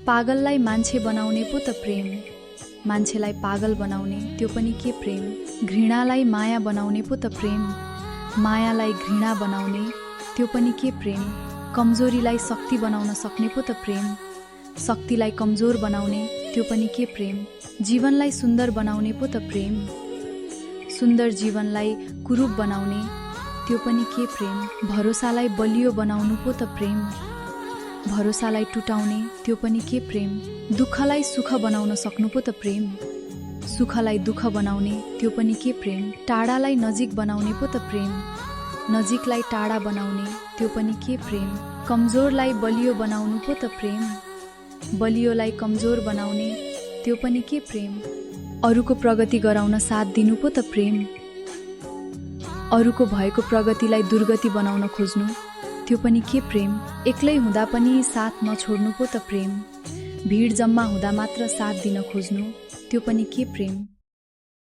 पागललाई मान्छे बनाउने पो त प्रेम, मान्छेलाई पागल बनाउने त्यो पनि के प्रेम। घृणालाई माया बनाउने पो त प्रेम, मायालाई घृणा बनाउने त्यो पनि के प्रेम। कमजोरीलाई शक्ति बनाउन सक्ने पो त प्रेम, शक्तिलाई कमजोर बनाउने त्यो पनि के प्रेम। जीवनलाई सुन्दर बनाउने पो त प्रेम, सुन्दर जीवनलाई कुरूप बनाउने त्यो पनि के प्रेम। भरोसालाई बलियो बनाउनु पो त प्रेम, भरोसालाई टुटाउने त्यो पनि के प्रेम। दुःखलाई सुख बनाउन सक्नु पो त प्रेम, सुखलाई दुःख बनाउने त्यो पनि के प्रेम। टाढालाई नजिक बनाउने पो त प्रेम, नजिकलाई टाढा बनाउने त्यो पनि के प्रेम। कमजोरलाई बलियो बनाउनु पो त प्रेम, बलियोलाई कमजोर बनाउने त्यो पनि के प्रेम। अरूको प्रगति गराउन साथ दिनु पो त प्रेम, अरूको भएको प्रगतिलाई दुर्गति बनाउन खोज्नु त्यो पनि के प्रेम। एक्लै हुँदा पनि साथ नछोड्नु पो त प्रेम, भिड जम्मा हुँदा मात्र साथ दिन खोज्नु त्यो पनि के प्रेम।